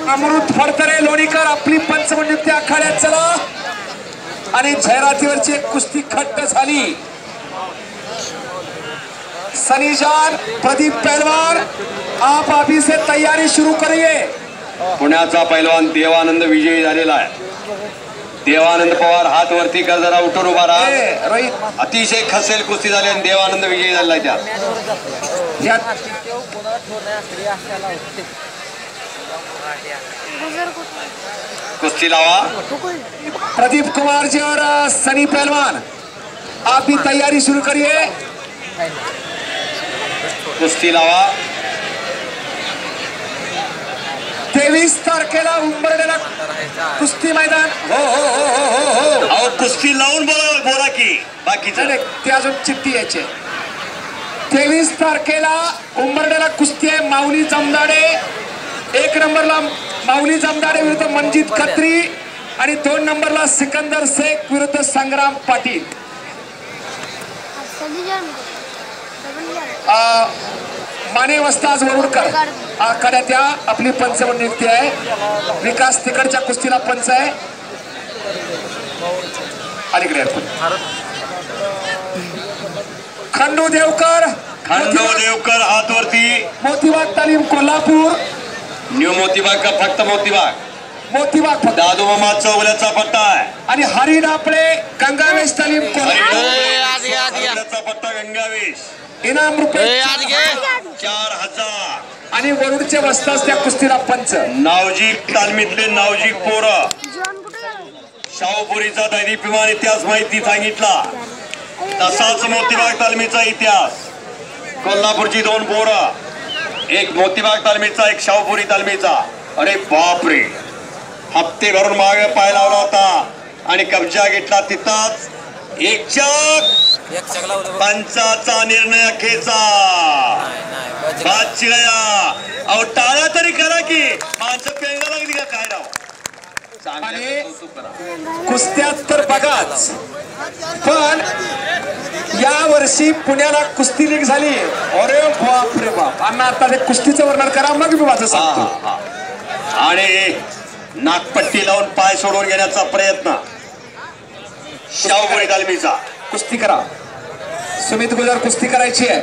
अमृत फडतरे लोणीकर आपली पंचमनियुक्ती आखाड्यात चला आणि जाहिरातीवरची एक कुस्ती खट्ट झाली। सनीजान प्रदीप पहलवान आप अभी से तैयारी शुरू करिए। पुण्याचा पैलवान देवानंद विजयी झालेला आहे। देवानंद पवार हात वरती कर, जरा उठून उभा राहा। रोहित अतिशय खसेल कुस्ती झाली आणि देवानंद विजयी झालेला आहे। त्यात कुस्ती लावा। प्रदीप कुमार जी और सनी पहलवान आप भी तैयारी शुरू करिए। कुस्ती लावा। 23 तारखेला उंबरड्याला कुस्ती मैदान। हो हो हो हो हो हो अहो कुस्ती लावून बोला की बाकीचं ते अजून चिठ्ठी यायचे। 23 तारखेला उंबरड्याला कुस्ती आहे। माऊली जमदाडे 1 नंबरला माऊली जमदाडे विरुद्ध मंजित खत्री आणि 2 नंबरला सिकंदर शेख विरुद्ध संग्राम पाटील। माने वस्ताज वरुडकर आखाड्यात या आपली पंचमनियुक्ती आहे। विकास तिकडच्या कुस्तीला पंच आहे। अलीकडे खंडू देवकर हात वरती। मोतीबाग तालीम कोल्हापूर। न्यू मोतीबाग का फक्त मोतीबाग मोतीबाग दादू मामा चौगल्याचा पट्टा आहे आणि हरी डापळे गंगावेश तालीम कोल्हापूरचा पट्टा गंगावेश। इनाम रुपये 4000 आणि वरुडचे वस्ताज त्या कुस्तीला पंच। नावजी तालमीतले नावजी पोरं शाहूपुरीचा दैदिप्यमान इतिहास माहिती सांगितला, तसाच मोतीबाग तालमीचा इतिहास। कोल्हापूरची 2 पोरं, एक मोतीबाग तालमीचा एक शाहूपुरी तालमीचा। अरे बापरे, हप्ते भरून मागे पाय लावला होता आणि कब्जा घेतला तिथंच। एक पंचाचा निर्णय अखेचा गया। अहो टाळ्या तरी करा की, माणसं पेंगा लागली का काय राव। कुस्त्यात तर बघाच, पण या वर्षी पुण्याला कुस्ती लीग झाली। अरे बाप रे बाप। अण्णा आता ते कुस्तीचं वर्णन करा मग मी माझं सांगतो। आणि नागपट्टी लावून पाय सोडून घेण्याचा प्रयत्न शाहूपुरी तालमीचा। कुस्ती करा, सुमित गुजर कुस्ती करायची आहे।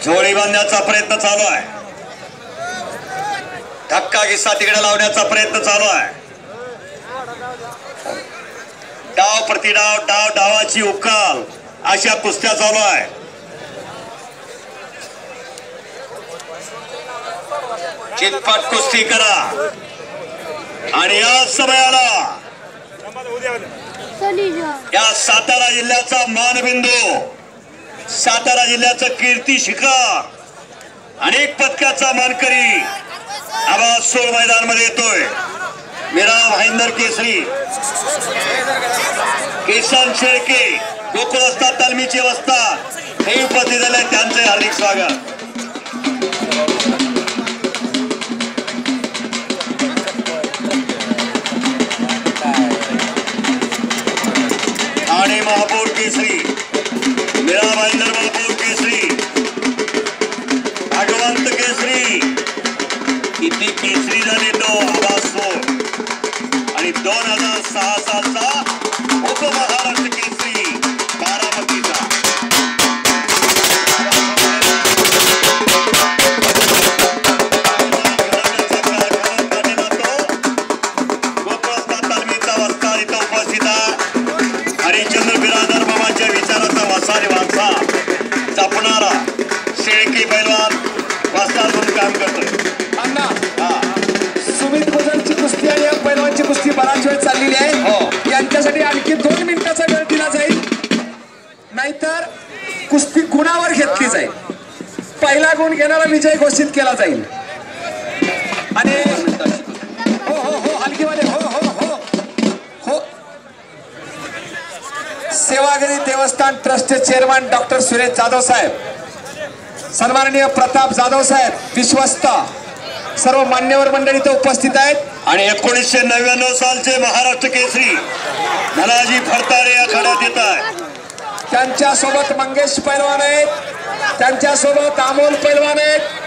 झोळी बांधण्याचा प्रयत्न चालू आहे, धक्का गिस्सा तिकडे लावण्याचा प्रयत्न चालू आहे। डाव प्रतिडाव, डाव डावाची उकाल अशा कुस्त्या चालू आहे। चितपट कुस्ती करा आणि या समयाला या सातारा जिल्ह्याचा मानबिंदू, सातारा जिल्ह्याचं कीर्ती शिखर, अनेक पदकाचा मानकरी आवाज सोड मैदान मध्ये येतोय। मीरा भाईंदर केसरी, किसन शेळके गोकुळ वस्ताद तालमीचे वस्ताद हे उपस्थित झाले, त्यांचे हार्दिक स्वागत। ठाणे महापौर केसरी मीरा भाईंदर, महापौर केसरी भागवंत केसरी। किती केसरी झाले तो आवाज सोड। आणि 2006 सालचा उपमहाराष्ट्र केसरी बारामतीचा। गोकुळस्ताद तालमीचा वस्ताद इथं उपस्थित आहे। हरिश्चंद्र बिरादर मामाच्या विचाराचा वसारी वारसा जपणारा शेळके पैलवान वस्ताद म्हणून काम करतोय। अण्णा सुमित गुजरची कुस्ती आणि या पैलवानची कुस्ती बराच वेळ चाललेली आहे। यांच्यासाठी आणखी 2 मिनिटाचा वेळ दिला जाईल, नाहीतर कुस्ती गुणावर घेतली जाईल। पहिला गुण घेणारा विजय घोषित केला जाईल। आणि हो हो हो हलकीमध्ये हो हो हो हो सेवागिरी देवस्थान ट्रस्टचे चेअरमन डॉक्टर सुरेश जाधव साहेब, सन्माननीय प्रताप जाधव साहेब, विश्वस्त सर्व मान्यवर मंडळी इथे उपस्थित आहेत। आणि 1999 सालचे महाराष्ट्र केसरी धनाजी फडतारे आखाड्यात येत आहे। त्यांच्यासोबत मंगेश पैलवान आहेत, त्यांच्यासोबत अमोल पैलवान आहेत.